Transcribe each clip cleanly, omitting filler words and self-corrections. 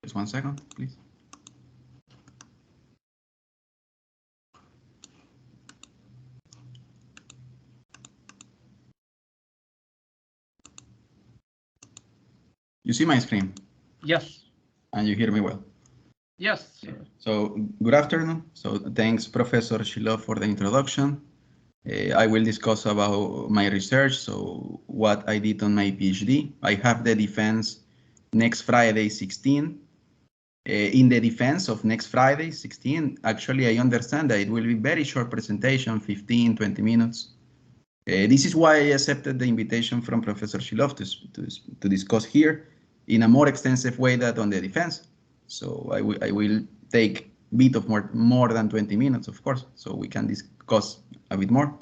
Just 1 second, please. You see my screen? Yes. And you hear me well? Yes. So good afternoon. So thanks, Professor Hulio, for the introduction. I will discuss about my research, so what I did on my PhD. I have the defense next Friday, 16. In the defense of next Friday, 16, actually, I understand that it will be very short presentation, 15, 20 minutes. This is why I accepted the invitation from Professor Hulio to discuss here in a more extensive way than on the defense. So I will take a bit of more than 20 minutes, of course, so we can discuss a bit more.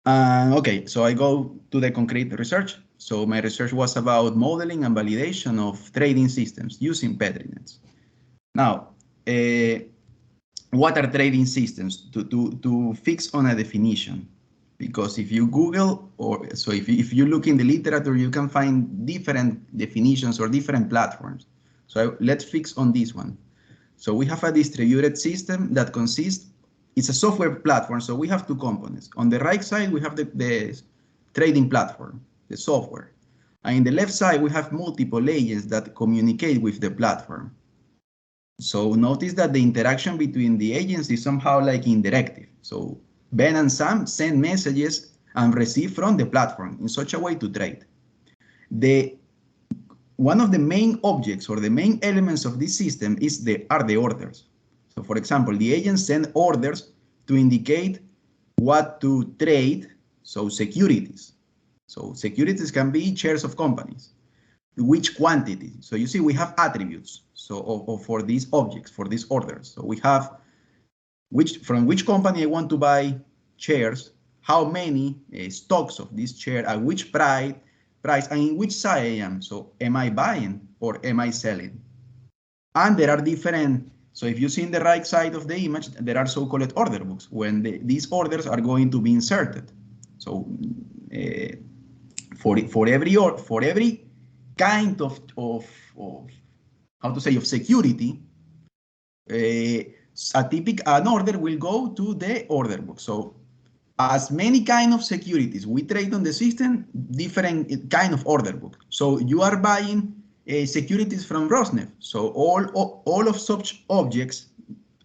Okay, so I go to the concrete research. So my research was about modeling and validation of trading systems using Petri nets. Now, what are trading systems? To fix on a definition, because if you Google, or so if you look in the literature, you can find different definitions or different platforms. So let's fix on this one. So we have a distributed system that consists, it's a software platform, so we have two components. On the right side, we have the trading platform, the software. And in the left side, we have multiple agents that communicate with the platform. So notice that the interaction between the agents is somehow like indirective. So Ben and Sam send messages and receive from the platform in such a way to trade. One of the main objects or the main elements of this system are the orders. So for example, the agents send orders to indicate what to trade, so securities. So securities can be shares of companies. Which quantity? So you see we have attributes so for these objects, for these orders. So we have from which company I want to buy shares, how many stocks of this share, at which price, and in which side I am. So am I buying or am I selling? And there are different, so if you see in the right side of the image, there are so-called order books when these orders are going to be inserted. So for every kind of how to say, of security, an order will go to the order book. So as many kind of securities we trade on the system, different kind of order book. So you are buying securities from ruSTEP. So all of such objects,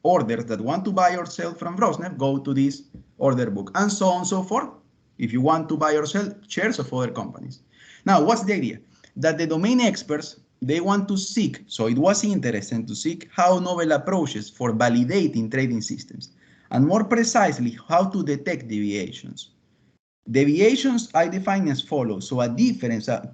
orders that want to buy or sell from ruSTEP go to this order book, and so on and so forth, if you want to buy or sell shares of other companies. Now, what's the idea? That the domain experts, they want to seek, so it was interesting to seek how novel approaches for validating trading systems, and more precisely, how to detect deviations. Deviations I define as follows. So a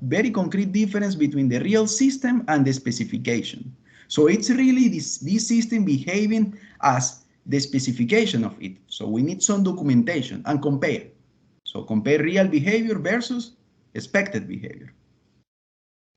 very concrete difference between the real system and the specification. So it's really this system behaving as the specification of it. So we need some documentation and compare. So compare real behavior versus expected behavior.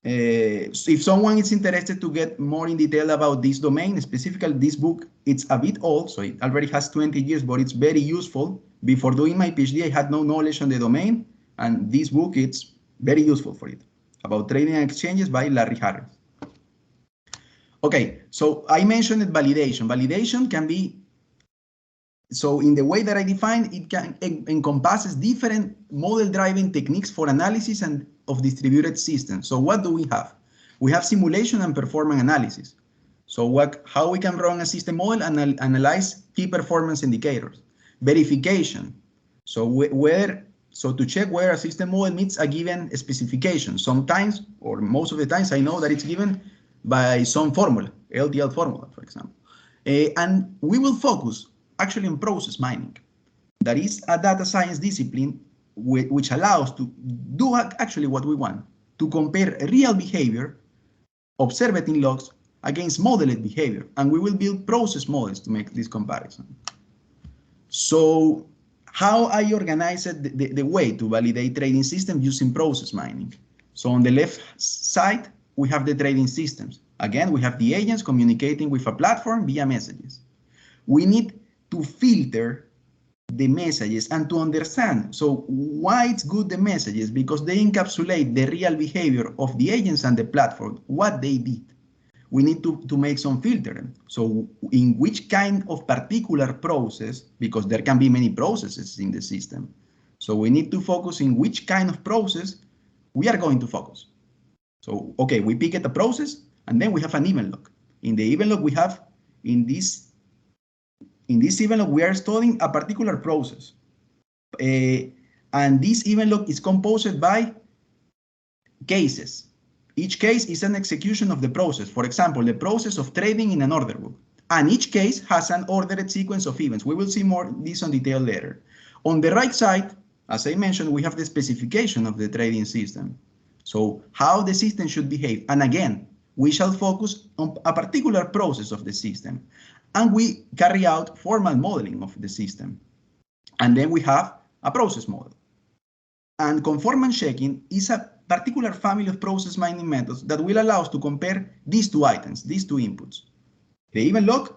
If someone is interested to get more in detail about this domain, specifically this book, it's a bit old, so it already has 20 years, but it's very useful. Before doing my PhD, I had no knowledge on the domain, and this book, it's very useful for it, about trading and exchanges by Larry Harris. Okay, so I mentioned validation. Validation can be, so in the way that I define, it can encompasses different model-driven techniques for analysis and of distributed systems. So what do we have? We have simulation and performance analysis. So how we can run a system model and analyze key performance indicators. Verification. So to check whether a system model meets a given specification. Sometimes, or most of the times, I know that it's given by some formula, LTL formula, for example. And we will focus actually on process mining. That is a data science discipline which allows to do actually what we want, to compare real behavior observed in logs against modeled behavior. And we will build process models to make this comparison. So how I organized the way to validate trading systems using process mining. So on the left side, we have the trading systems. Again, we have the agents communicating with a platform via messages. We need to filter the messages and to understand. So why it's good, the messages? Because they encapsulate the real behavior of the agents and the platform, what they did. we need to make some filtering. So in which kind of particular process, because there can be many processes in the system. So we need to focus in which kind of process we are going to focus. So, okay, we pick a process and then we have an event log. In the event log we have, in this event log, we are studying a particular process. And this event log is composed by cases. Each case is an execution of the process. For example, the process of trading in an order book. And each case has an ordered sequence of events. We will see more this on detail later. On the right side, as I mentioned, we have the specification of the trading system. So how the system should behave. And again, we shall focus on a particular process of the system. And we carry out formal modeling of the system. And then we have a process model. And conformance checking is a particular family of process mining methods that will allow us to compare these two items, these two inputs. The event log,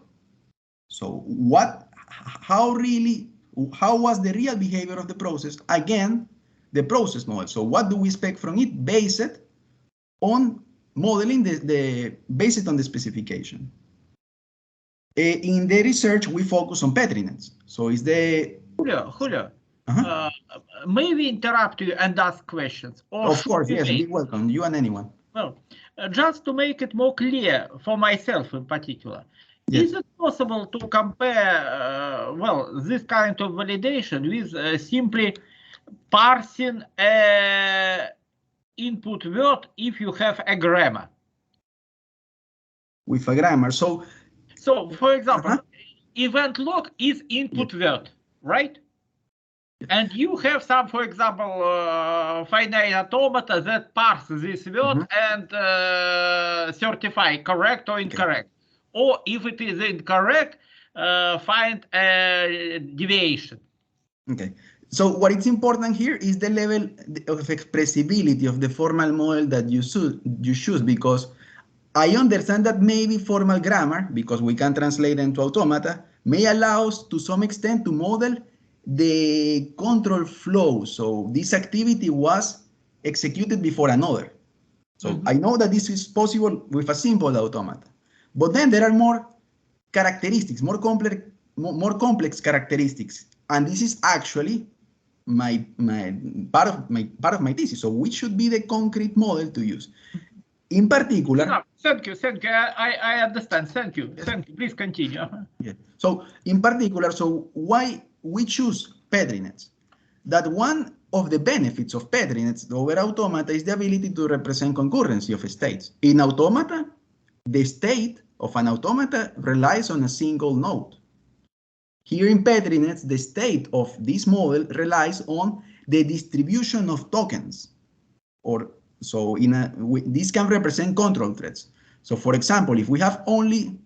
so how was the real behavior of the process? Again, the process model. So what do we expect from it based on modeling based on the specification? In the research, we focus on Petri nets. So is the... Julio, may we interrupt you and ask questions? Or of course, yes, be welcome, you and anyone. Well, just to make it more clear for myself in particular, yes. Is it possible to compare, this kind of validation with simply parsing input word if you have a grammar? With a grammar, so for example, event log is input word, right? And you have some, for example, finite automata that parse this word and certify correct or incorrect. Or if it is incorrect, find a deviation. Okay. So what is important here is the level of expressibility of the formal model that you choose, because I understand that maybe formal grammar, because we can translate into automata, may allow us to some extent to model the control flow. So this activity was executed before another. So I know that this is possible with a simple automata. But then there are more characteristics, more complex characteristics. And this is actually part of my thesis. So which should be the concrete model to use? In particular... No, thank you. I understand. Thank you. Please continue. Yeah. So in particular, so why we choose Petri nets? That one of the benefits of Petri nets over automata is the ability to represent concurrency of states. In automata, the state of an automata relies on a single node. Here in Petri nets, the state of this model relies on the distribution of tokens. This can represent control threads. So for example, if we have only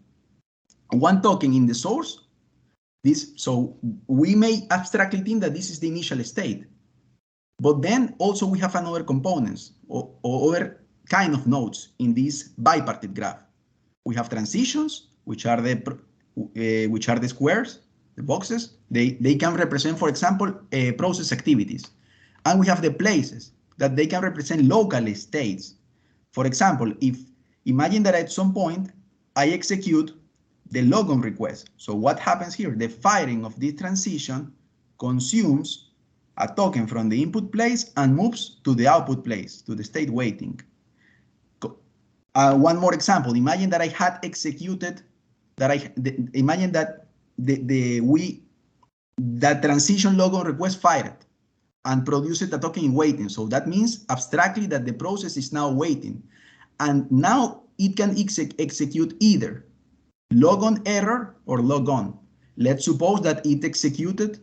one token in the source, so we may abstractly think that this is the initial state. But then also we have another components or other kind of nodes in this bipartite graph. We have transitions, which are the squares, the boxes. They can represent, for example, process activities. And we have the places that they can represent local states. For example, imagine that at some point I execute the logon request. So what happens here? The firing of this transition consumes a token from the input place and moves to the output place, to the state waiting. One more example. Imagine that I had executed, imagine that that transition logon request fired and produced a token in waiting. So that means abstractly that the process is now waiting. And now it can execute either logon error or logon. Let's suppose that it executed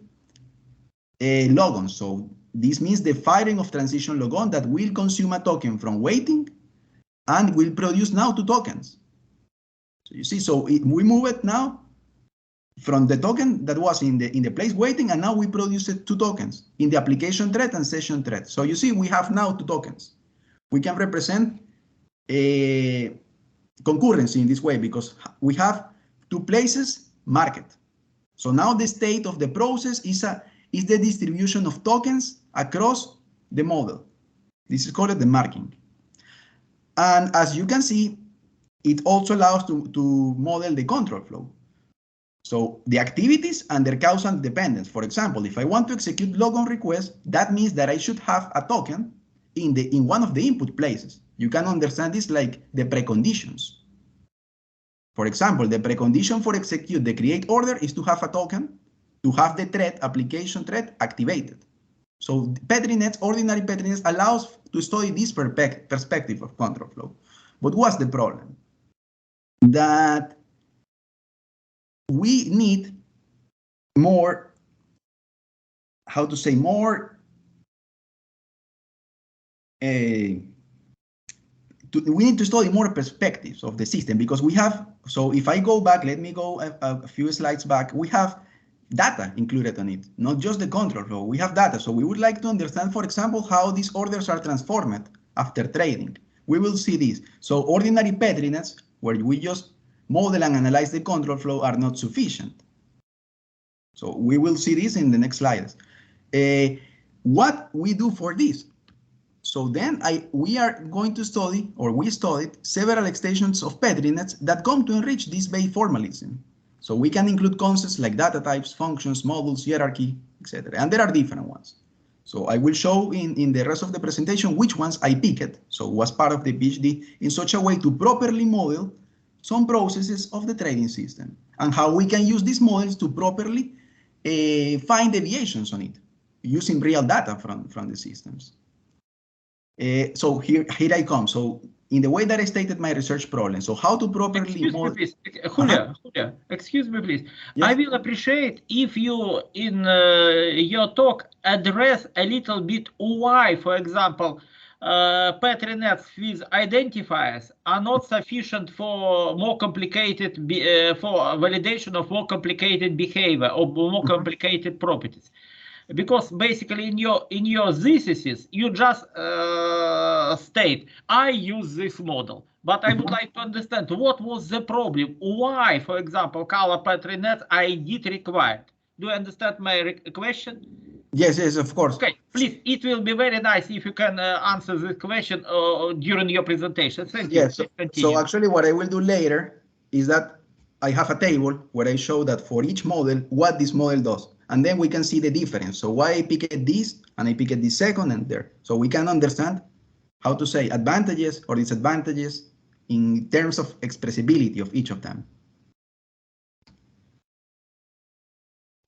a logon. So this means the firing of transition logon that will consume a token from waiting and will produce now 2 tokens. So you see, we move it now from the token that was in the place waiting, and now we produce 2 tokens in the application thread and session thread. So you see, we have now 2 tokens. We can represent a concurrency in this way because we have 2 places marked. So now the state of the process is the distribution of tokens across the model. This is called the marking. And as you can see, it also allows to model the control flow. So the activities and their causal dependence. For example, if I want to execute logon request, that means that I should have a token in one of the input places. You can understand this like the preconditions. For example, the precondition for execute the create order is to have a token, to have the thread, application thread activated. So PetriNet, ordinary PetriNet allows to study this perspective of control flow. But what's the problem? That we need more, how to say, more, we need to study more perspectives of the system, because we have, so if I go back, let me go a few slides back, we have data included on it, not just the control flow, we have data. So we would like to understand, for example, how these orders are transformed after trading. We will see this. So ordinary PetriNets, where we just model and analyze the control flow, are not sufficient. So we will see this in the next slides. What we do for this? So then we are going to study, or we studied, several extensions of PetriNets that come to enrich this Bayes formalism. So we can include concepts like data types, functions, modules, hierarchy, etc. And there are different ones. So I will show in the rest of the presentation which ones I picked, so was part of the PhD, in such a way to properly model some processes of the trading system, and how we can use these models to properly find deviations on it, using real data from the systems. So here I come. So in the way that I stated my research problem, so how to properly model. Excuse me, please. Julio, excuse me, please. Yes. I will appreciate if you, in your talk, address a little bit why, for example, PetriNets with identifiers are not sufficient for more complicated, for validation of more complicated behavior or more complicated properties. Because basically in your thesis, you just state, I use this model. But I would like to understand what was the problem. Why, for example, color PetriNet I did required. Do you understand my question? Yes, of course. Okay, please, it will be very nice if you can answer this question during your presentation. Thank you. Yes, so actually what I will do later is that I have a table where I show that for each model, what this model does. And then we can see the difference. So why I picked this and I picked this second and there. So we can understand how to say advantages or disadvantages in terms of expressibility of each of them.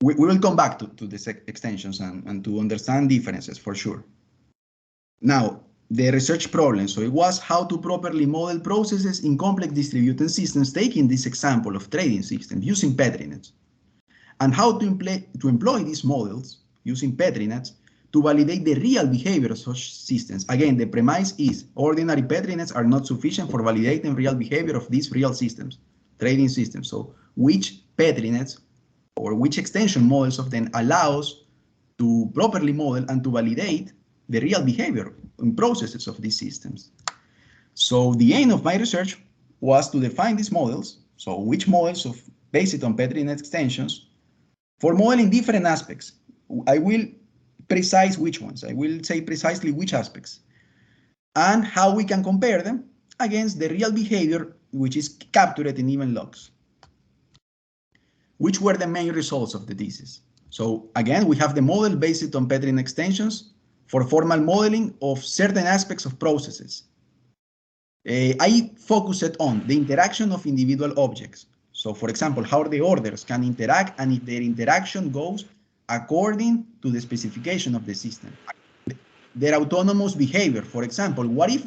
We will come back to these extensions and to understand differences for sure. Now, the research problem. So it was how to properly model processes in complex distributed systems, taking this example of trading systems using PetriNets, and how to employ these models using PetriNets to validate the real behavior of such systems. Again, the premise is ordinary PetriNets are not sufficient for validating real behavior of these real systems, trading systems. So which PetriNets or which extension models of them allows to properly model and to validate the real behavior and processes of these systems. So the aim of my research was to define these models. So which models based on PetriNet extensions for modeling different aspects. I will precise which ones. I will say precisely which aspects and how we can compare them against the real behavior which is captured in event logs. Which were the main results of the thesis? So again, we have the model based on PetriNet extensions for formal modeling of certain aspects of processes. I focused on the interaction of individual objects. So for example, how the orders can interact and if their interaction goes according to the specification of the system. Their autonomous behavior. For example, what if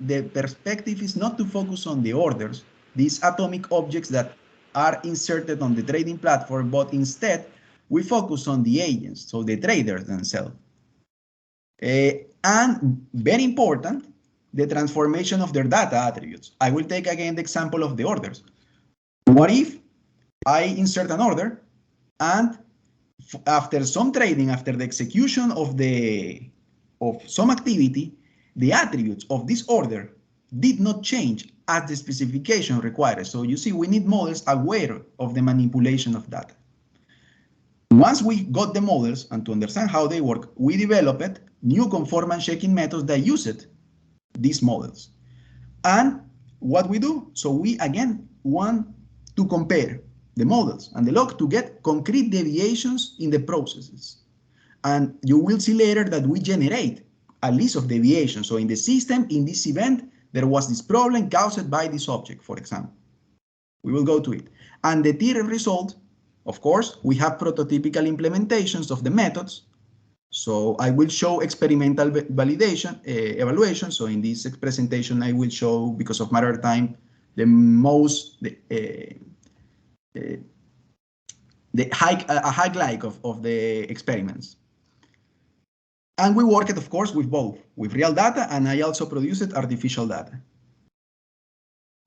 the perspective is not to focus on the orders, these atomic objects that are inserted on the trading platform, but instead we focus on the agents, so the traders themselves. And very important, the transformation of their data attributes. I will take again the example of the orders. What if I insert an order and after some trading, after the execution of some activity, the attributes of this order did not change as the specification requires. So you see, we need models aware of the manipulation of data. Once we got the models and to understand how they work, we developed new conformance checking methods that used these models. And what we do, so we again want to compare the models and the log to get concrete deviations in the processes. And you will see later that we generate a list of deviations. So in the system, in this event, there was this problem caused by this object, for example. We will go to it. And the third result, of course, we have prototypical implementations of the methods. So I will show experimental validation, evaluation. So in this presentation, I will show, because of matter of time, the highlight of the experiments. And we worked, of course, with both, with real data, and I also produced artificial data.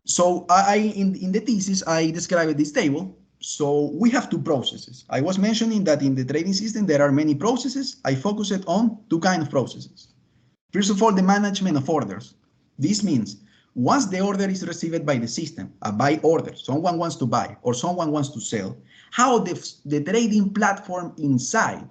So in the thesis, I described this table. So we have two processes. I was mentioning that in the trading system, there are many processes. I focused on two kinds of processes. First of all, the management of orders. This means once the order is received by the system, a buy order, someone wants to buy or someone wants to sell, how the trading platform inside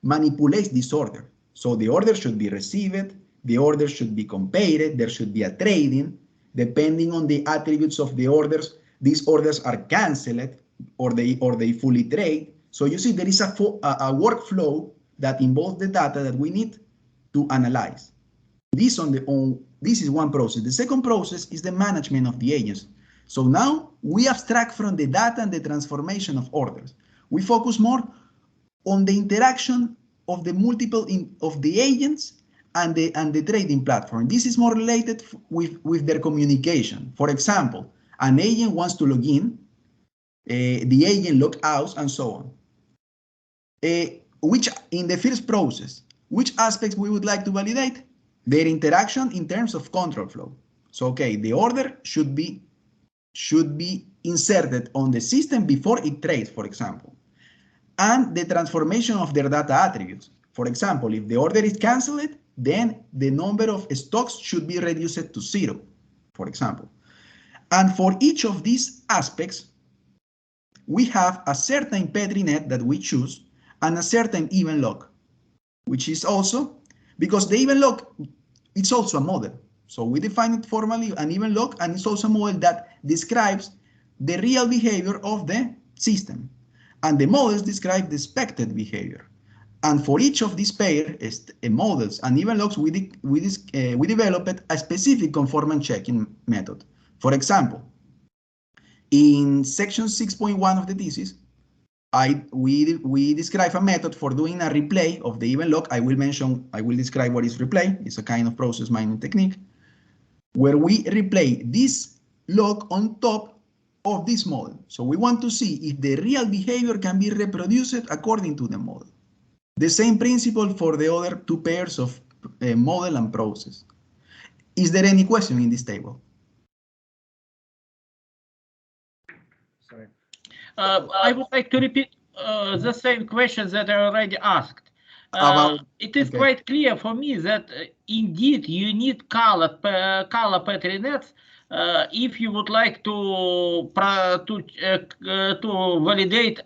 manipulates this order. So the order should be received, the order should be compared, there should be a trading. Depending on the attributes of the orders, these orders are canceled or they fully trade. So you see there is a workflow that involves the data that we need to analyze. This is one process. The second process is the management of the agents. So now we abstract from the data and the transformation of orders. We focus more on the interaction of the multiple of the agents and the trading platform. This is more related with their communication. For example, an agent wants to log in, the agent log out, and so on. Which in the first process, which aspects we would like to validate? Their interaction in terms of control flow. So okay, the order should be inserted on the system before it trades, for example. And the transformation of their data attributes. For example, if the order is canceled, then the number of stocks should be reduced to 0, for example. And for each of these aspects, we have a certain Petri net that we choose and a certain event log, which is also, because the event log, it's also a model. So we define it formally, an event log, and it's also a model that describes the real behavior of the system. And the models describe the expected behavior. And for each of these pairs, models and event logs, we developed a specific conformance checking method. For example, in section 6.1 of the thesis, we describe a method for doing a replay of the event log. I will describe what is replay. It's a kind of process mining technique where we replay this log on top of this model. So we want to see if the real behavior can be reproduced according to the model. The same principle for the other two pairs of model and process. Is there any question in this table? Sorry. I would like to repeat the same questions that I already asked. It is quite clear for me that indeed you need color Petri nets if you would like to validate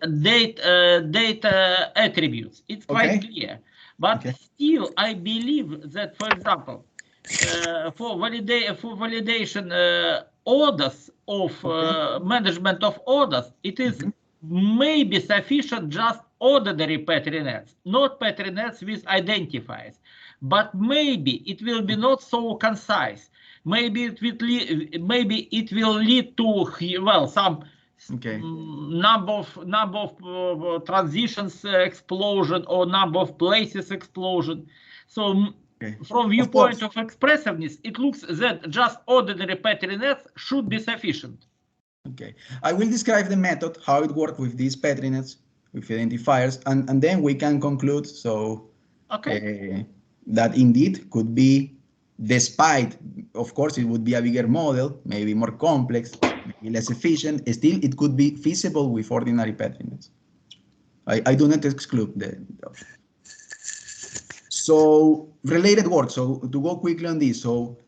data attributes. It's quite clear. But still, I believe that, for example, for validation orders of management of orders, it is maybe sufficient just ordinary Petri nets, not Petri nets with identifiers. But maybe it will be not so concise. Maybe it will lead to some number of transitions explosion or number of places explosion. So from viewpoint of expressiveness, it looks that just ordinary Petri nets should be sufficient. Okay, I will describe the method, how it works with these Petri nets, with identifiers, and then we can conclude. So that indeed could be, despite, of course, it would be a bigger model, maybe more complex, maybe less efficient, still it could be feasible with ordinary Petri nets. I do not exclude the option. So related work, so to go quickly on this, so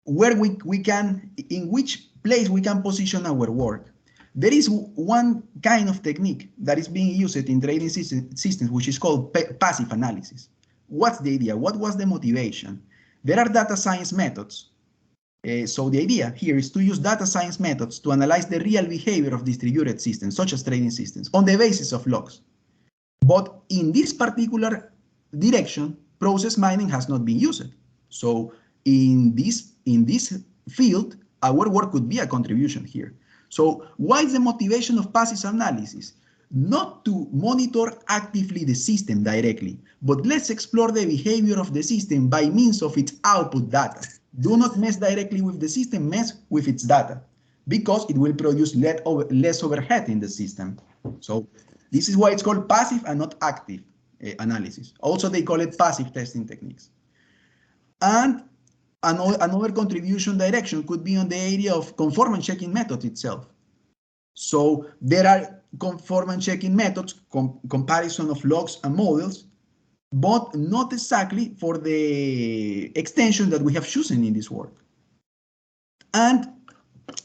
where we can, in which place we can position our work. There is one kind of technique that is being used in trading systems, which is called passive analysis. What's the idea? What was the motivation? There are data science methods So the idea here is to use data science methods to analyze the real behavior of distributed systems, such as trading systems, on the basis of logs. But in this particular direction, process mining has not been used. So in this field, our work could be a contribution here. So why is the motivation of passive analysis? Not to monitor actively the system directly, but let's explore the behavior of the system by means of its output data. Do not mess directly with the system, mess with its data, because it will produce less overhead in the system. So this is why it's called passive and not active analysis. Also, they call it passive testing techniques. And another contribution direction could be on the area of conformance checking method itself. So there are conformance checking methods, comparison of logs and models, but not exactly for the extension that we have chosen in this work. And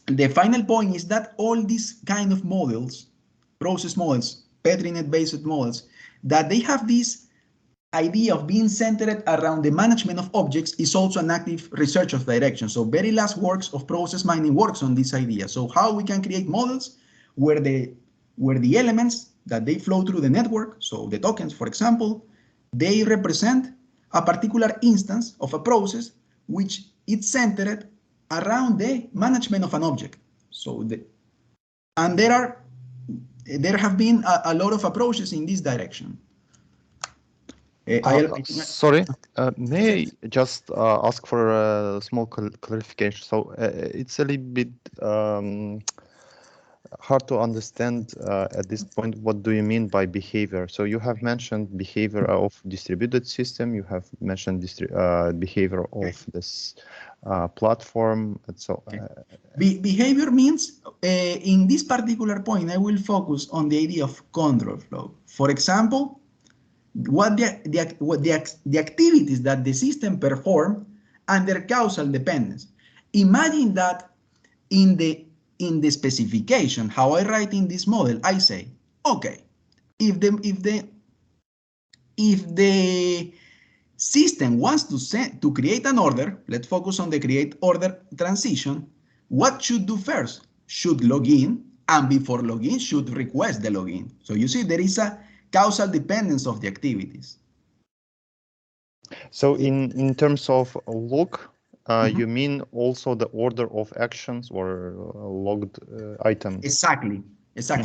the final point is that all these kind of models, process models, PetriNet-based models, that they have this idea of being centered around the management of objects is also an active research of direction. So very last works of process mining works on this idea. So how we can create models where the elements that they flow through the network, so the tokens, for example, they represent a particular instance of a process which is centered around the management of an object. So there have been a lot of approaches in this direction. Sorry, may I just ask for a small clarification? So it's a little bit hard to understand at this point. What do you mean by behavior? So you have mentioned behavior of distributed system. You have mentioned behavior of this platform. And so behavior means in this particular point, I will focus on the idea of control flow. For example, what the activities that the system perform under causal dependence. Imagine that in the specification, how I write in this model, I say, okay, if the system wants to create an order, let's focus on the create order transition, what should do first? Should log in, and before login should request the login. So you see there is a causal dependence of the activities. So in terms of log, you mean also the order of actions or logged items? Exactly.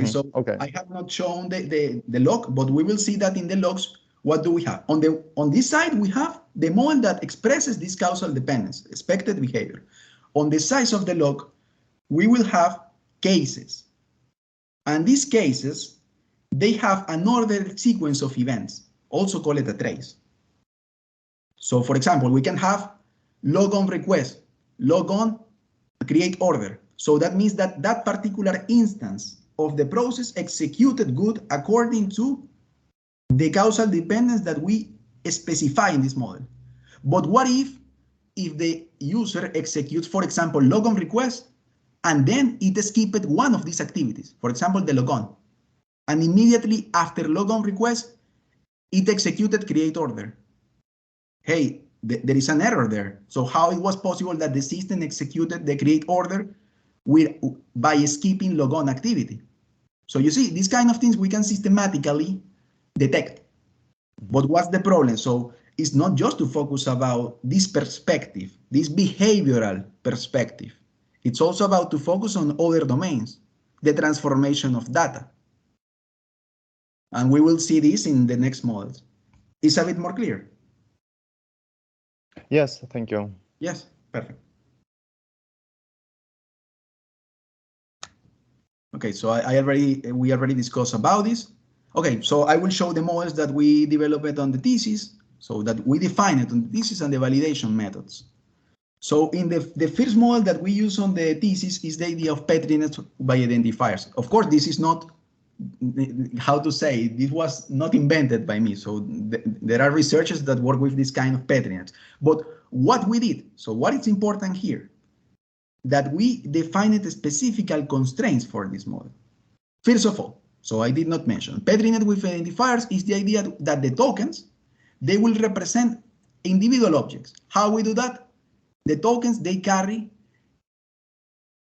So okay. I have not shown the log, but we will see that in the logs, what do we have? On this side, we have the model that expresses this causal dependence, expected behavior. On the side of the log, we will have cases. And these cases, they have an ordered sequence of events, also call it a trace. So for example, we can have log on request, log on create order. So that means that that particular instance of the process executed good according to the causal dependence that we specify in this model. But what if the user executes, for example, log on request, and then it skipped one of these activities, for example, the log on. And immediately after logon request, it executed create order. Hey, there is an error there. So how it was possible that the system executed the create order by skipping logon activity? So you see, these kind of things we can systematically detect. But what's the problem? So it's not just to focus about this perspective, this behavioral perspective. It's also about to focus on other domains, the transformation of data. And we will see this in the next models. Is a bit more clear? Yes, thank you. Yes, perfect. Okay, so we already discussed about this. Okay, so I will show the models that we developed on the thesis, so that we define it on the thesis and the validation methods. So in the first model that we use on the thesis is the idea of PetriNet by identifiers. Of course, this is not, how to say, this was not invented by me. So there are researchers that work with this kind of PetriNets. But what we did, so what is important here, that we defined specific constraints for this model. First of all, so I did not mention, PetriNet with identifiers is the idea that the tokens, they will represent individual objects. How we do that? The tokens, they carry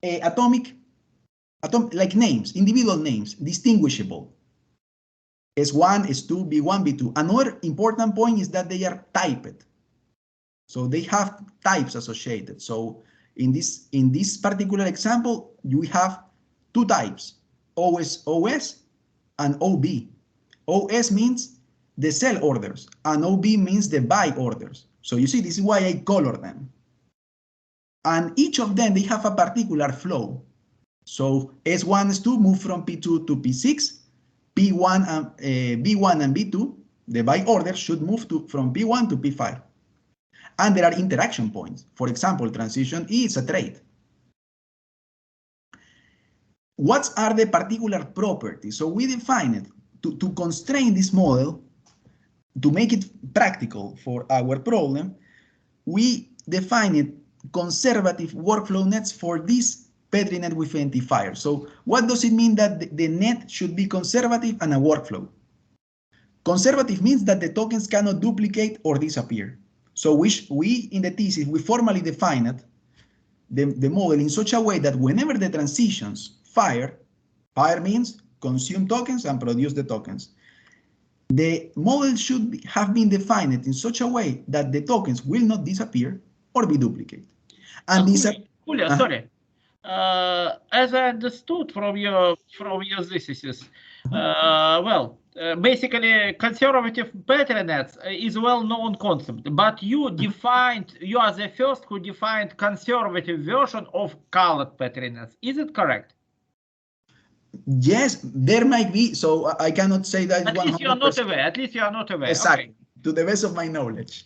like names, individual names, distinguishable. S1, S2, B1, B2. Another important point is that they are typed. So they have types associated. So in this particular example, we have two types, OS and OB. OS means the sell orders, and OB means the buy orders. So you see, this is why I color them. And each of them, they have a particular flow. So S1, S2 move from P2 to P6, B1 and B2, the buy orders should move from P1 to P5. And there are interaction points. For example, transition E is a trade. What are the particular properties? So we define it to constrain this model, to make it practical for our problem. We define it conservative workflow nets for this Petri net with identifier. So what does it mean that the net should be conservative and a workflow? Conservative means that the tokens cannot duplicate or disappear. So we in the thesis, we formally define it, the model in such a way that whenever the transitions fire means consume tokens and produce the tokens. The model should have been defined in such a way that the tokens will not disappear or be duplicated. And Julio, sorry. As I understood from your thesis, basically conservative Petri nets is a well-known concept, but you are the first who defined conservative version of colored Petri nets. Is it correct? Yes, there might be. So I cannot say that. At least you are not aware. At least you are not aware. Exactly. Okay. To the best of my knowledge.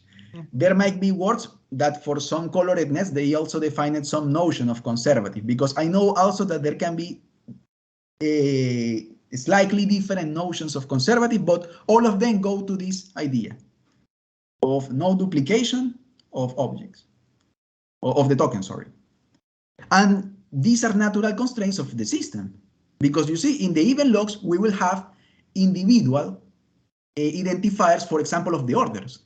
There might be words that for some colored nets, they also defined some notion of conservative, because I know also that there can be slightly different notions of conservative, but all of them go to this idea of no duplication of objects, of the token, sorry. And these are natural constraints of the system, because you see in the event logs, we will have individual identifiers, for example, of the orders.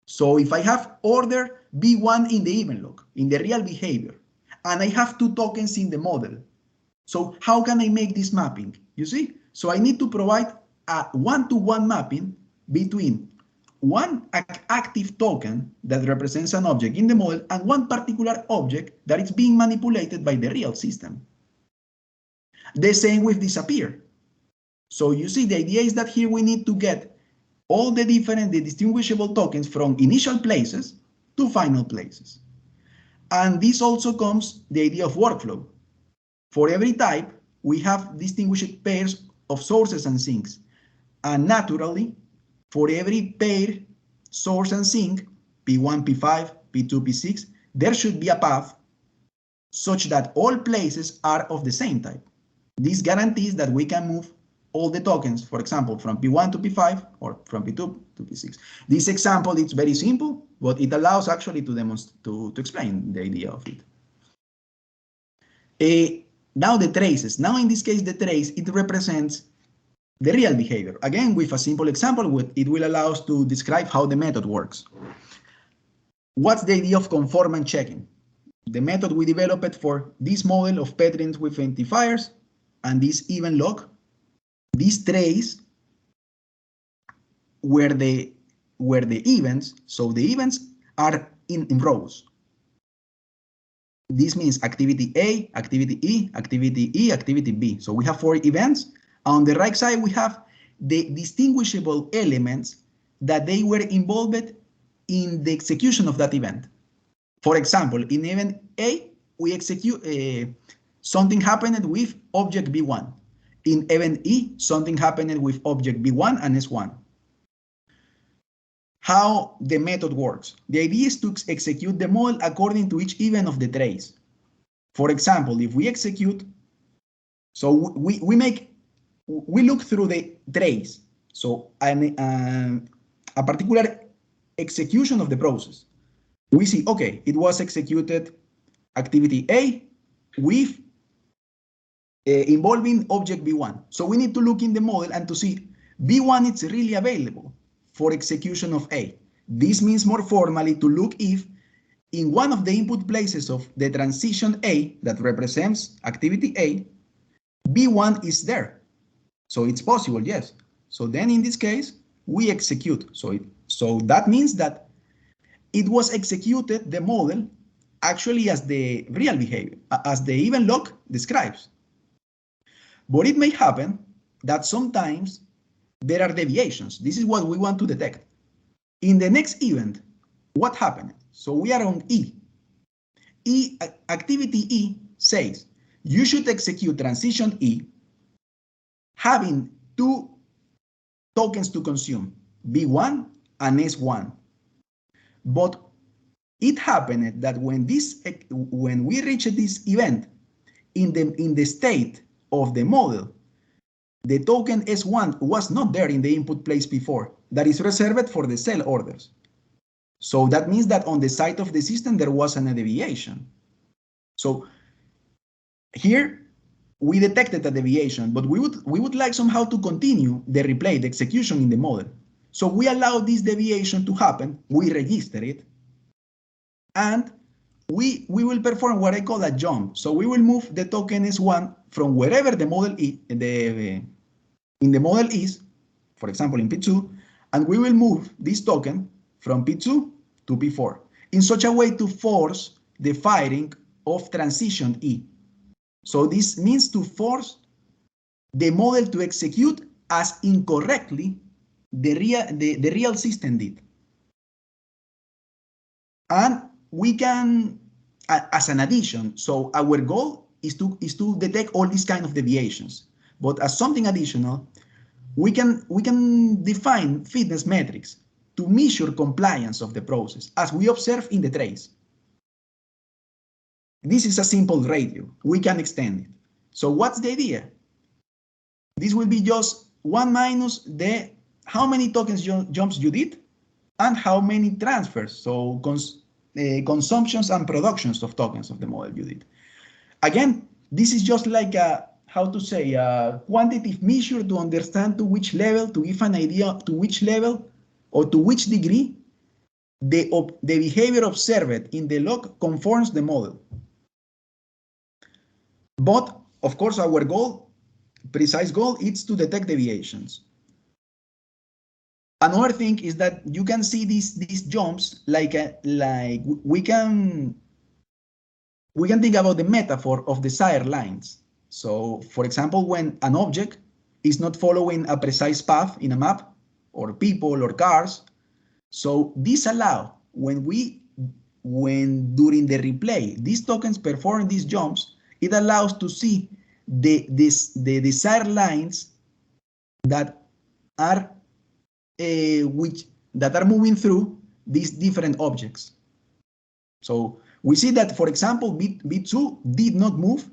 So if I have order B1 in the event log, in the real behavior, and I have two tokens in the model, so how can I make this mapping? You see? So I need to provide a one-to-one mapping between one active token that represents an object in the model and one particular object that is being manipulated by the real system. The same with disappear. So you see, the idea is that here we need to get all the distinguishable tokens from initial places to final places. And this also comes the idea of workflow. For every type, we have distinguished pairs of sources and sinks. And naturally, for every pair, source and sink, P1, P5, P2, P6, there should be a path such that all places are of the same type. This guarantees that we can move all the tokens, for example, from P1 to P5 or from P2 to P6. This example is very simple, but it allows actually to explain the idea of it. Now the traces. Now in this case, the trace, it represents the real behavior. Again, with a simple example, it will allow us to describe how the method works. What's the idea of conformance checking? The method we developed for this model of Petri nets with identifiers and this event log. This trace where the events, so the events are in rows. This means activity A, activity E, activity E, activity B. So we have 4 events. On the right side, we have the distinguishable elements that they were involved in the execution of that event. For example, in event A, we execute something happened with object B1. In event E, something happened with object B1 and S1. How the method works. The idea is to execute the model according to each event of the trace. For example, if we execute, so we look through the trace. So a particular execution of the process. We see, okay, it was executed activity A with involving object B1. So we need to look in the model and to see B1 is really available for execution of A. This means more formally to look if in one of the input places of the transition A that represents activity A, B1 is there. So it's possible, yes. So then in this case, we execute. So that means that it was executed, the model, actually as the real behavior, as the event log describes. But it may happen that sometimes there are deviations. This is what we want to detect. In the next event, what happened? So we are on E. Activity E says, you should execute transition E having two tokens to consume, B1 and S1. But it happened that when we reached this event in the state of the model, the token S1 was not there in the input place before. That is reserved for the sell orders. So that means that on the side of the system, there wasn't a deviation. So here we detected a deviation, but we would like somehow to continue the replay, the execution in the model. So we allow this deviation to happen, we register it, and we will perform what I call a jump. So we will move the token S1 from wherever the model is, in the model is, for example, in P2, and we will move this token from P2 to P4 in such a way to force the firing of transition E. So this means to force the model to execute as incorrectly the real system did. And we can, as an addition, so our goal is to detect all these kind of deviations. But as something additional, we can define fitness metrics to measure compliance of the process, as we observe in the trace. This is a simple ratio. We can extend it. So what's the idea? This will be just 1 minus the how many tokens jumps you did and how many transfers, so consumptions and productions of tokens of the model you did. Again, this is just like a, how to say, a quantitative measure to understand to which level, to give an idea to which level or to which degree the behavior observed in the log conforms the model. But of course, our goal, precise goal, is to detect deviations. Another thing is that you can see these jumps like we can think about the metaphor of desired lines. So, for example, when an object is not following a precise path in a map, or people or cars, so this allows when during the replay these tokens perform these jumps, it allows to see the desired lines that are moving through these different objects. So we see that, for example, B2 did not move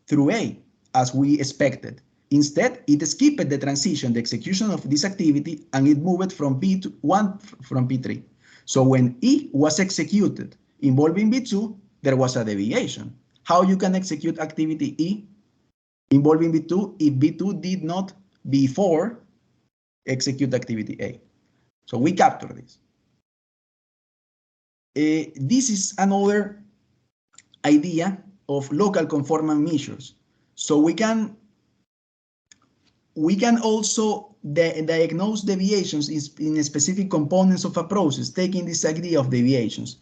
through A as we expected. Instead, it skipped the transition, the execution of this activity, and it moved from P1 from P3. So when E was executed involving B2, there was a deviation. How you can execute activity E involving B2 if B2 did not before execute activity A? So we capture this. This is another idea of local conformance measures. So we can also diagnose deviations in specific components of a process, taking this idea of deviations.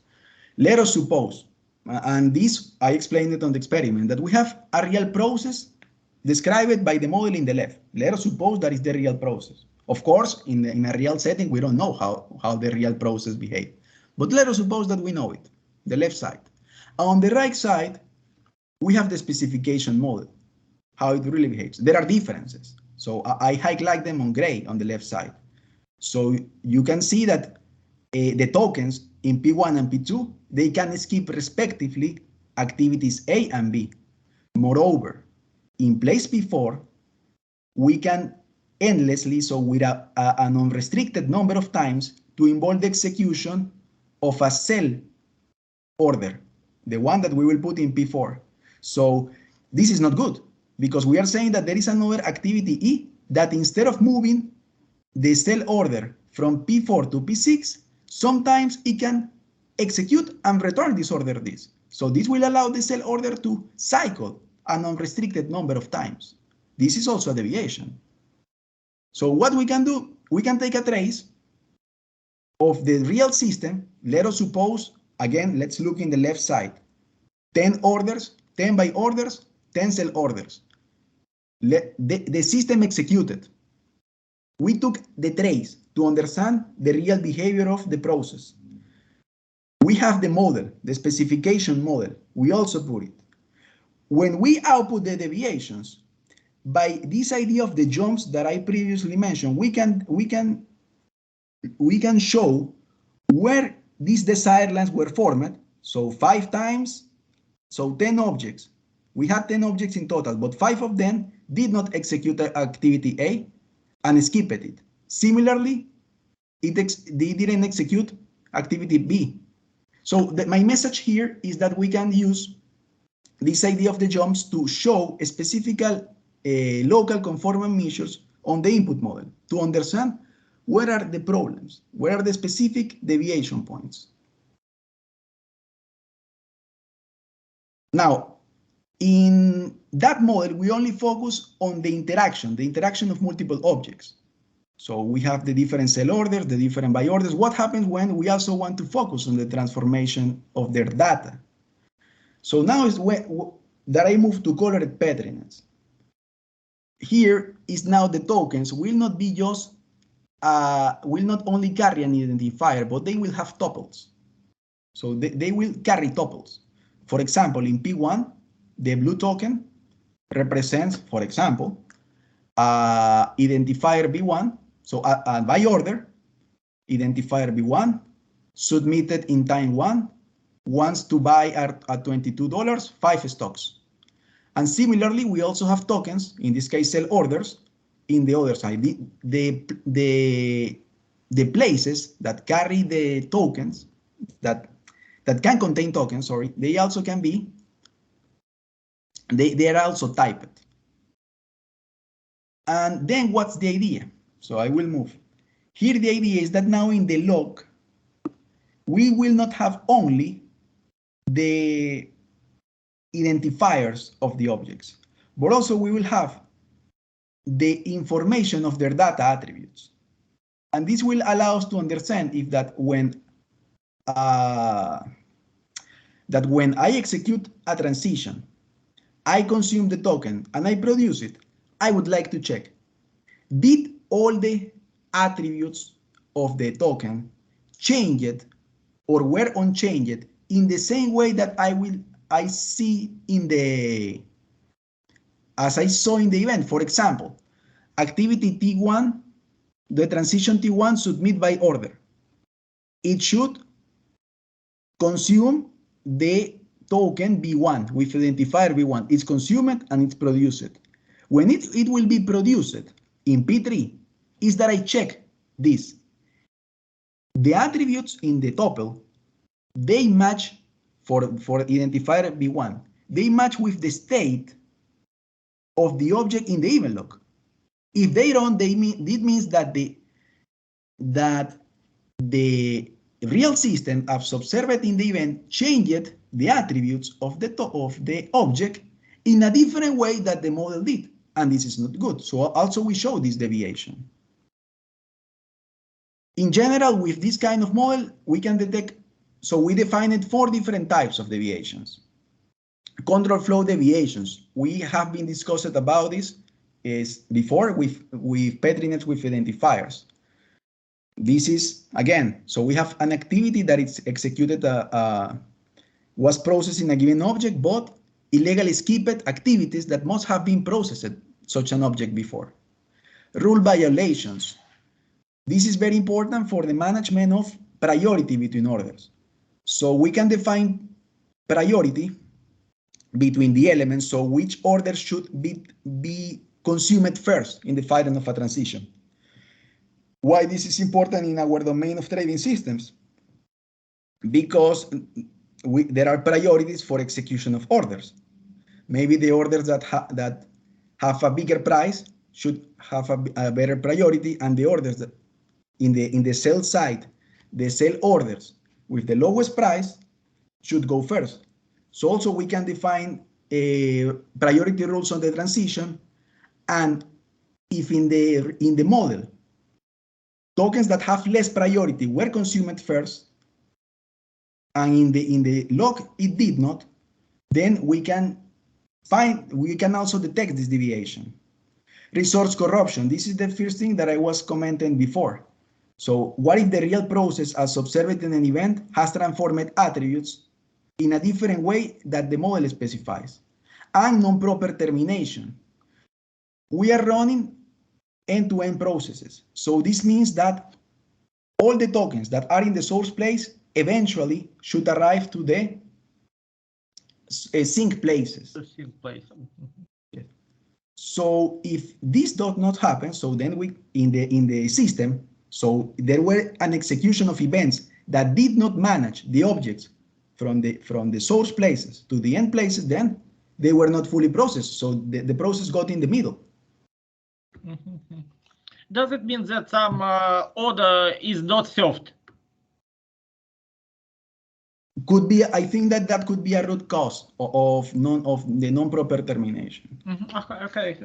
Let us suppose, and this I explained it on the experiment, that we have a real process described by the model in the left. Let us suppose that is the real process. Of course, in a real setting, we don't know how the real process behaves. But let us suppose that we know it, the left side. On the right side, we have the specification model, how it really behaves. There are differences. So I highlight them on gray on the left side. So you can see that the tokens in P1 and P2, they can skip respectively activities A and B. Moreover, in place P4, we can endlessly, so with an unrestricted number of times, to involve the execution of a sell order, the one that we will put in P4. So this is not good, because we are saying that there is another activity E that instead of moving the sell order from P4 to P6, sometimes it can execute and return this order this. So this will allow the sell order to cycle an unrestricted number of times. This is also a deviation. So what we can do, we can take a trace of the real system. Let us suppose, again, let's look in the left side, 10 orders, 10 buy orders, 10 sell orders. The system executed. We took the trace to understand the real behavior of the process. We have the model, the specification model. We also put it. When we output the deviations, by this idea of the jumps that I previously mentioned, we can show where these desired lines were formed. So 5 times, so 10 objects. We had 10 objects in total, but 5 of them did not execute activity A and skipped it. Similarly, they didn't execute activity B. So my message here is that we can use this idea of the jumps to show a specific local conformance measures on the input model to understand where are the problems, where are the specific deviation points. Now, in that model, we only focus on the interaction of multiple objects. So we have the different sell orders, the different buy orders. What happens when we also want to focus on the transformation of their data? So now is that I move to colored Petrines. Here is now the tokens will not be just, will not only carry an identifier, but they will have tuples. So they will carry tuples. For example, in P1, the blue token represents, for example, identifier B1. So by order, identifier B1, submitted in time 1, wants to buy at $22, 5 stocks. And similarly, we also have tokens, in this case, sell orders, in the other side. The places that carry the tokens, that can contain tokens, sorry, they also can be, they are also typed. And then what's the idea? So I will move. Here the idea is that now in the log, we will not have only the identifiers of the objects, but also we will have the information of their data attributes. And this will allow us to understand if that when I execute a transition, I consume the token and I produce it, I would like to check, did all the attributes of the token changed or were unchanged in the same way that I see in as I saw in the event? For example, activity T1, the transition T1 submit by order. It should consume the token B1 with identifier B1. It's consumed and it's produced. When it will be produced in P3 is that I check this. The attributes in the tuple, they match for identifier B1. They match with the state of the object in the event log. If they don't, it means that the real system, as observed in the event, changed the attributes of the object in a different way that the model did, and this is not good. So also we show this deviation. In general, with this kind of model, we can detect. So we defined 4 different types of deviations. Control flow deviations. We have been discussed about this before with Petri nets with identifiers. This is, again, so we have an activity that is executed, was processed in a given object, but illegally skipped activities that must have been processed such an object before. Rule violations. This is very important for the management of priority between orders. So we can define priority between the elements, so which orders should be consumed first in the filing of a transition. Why this is important in our domain of trading systems? Because there are priorities for execution of orders. Maybe the orders that have a bigger price should have a better priority, and the orders that in the sell side, the sell orders with the lowest price should go first. So also we can define priority rules on the transition, and if in the model tokens that have less priority were consumed first, and in the log it did not, then we can also detect this deviation. Resource corruption. This is the first thing that I was commenting before. So what if the real process as observed in an event has transformed attributes in a different way that the model specifies? And non-proper termination. We are running end-to-end processes. So this means that all the tokens that are in the source place eventually should arrive to the sync places. Yes. So if this does not happen, so then we in the system, so there were an execution of events that did not manage the objects from the source places to the end places, then they were not fully processed. So the process got in the middle. Does it mean that some order is not served? Could be. I think that could be a root cause of the non-proper termination. Okay.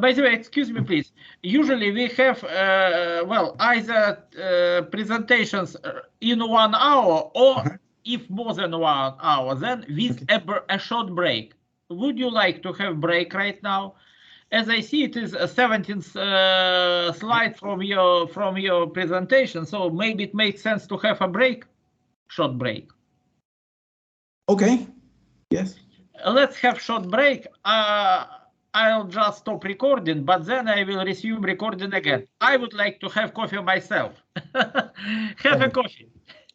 By the way, excuse me, please. Usually we have either presentations in 1 hour or if more than 1 hour, then with a short break. Would you like to have break right now? As I see, it is a 17th slide from your presentation, so maybe it makes sense to have a break, short break. Okay. Yes. Let's have short break. I'll just stop recording, but then I will resume recording again. I would like to have coffee myself. Have a coffee.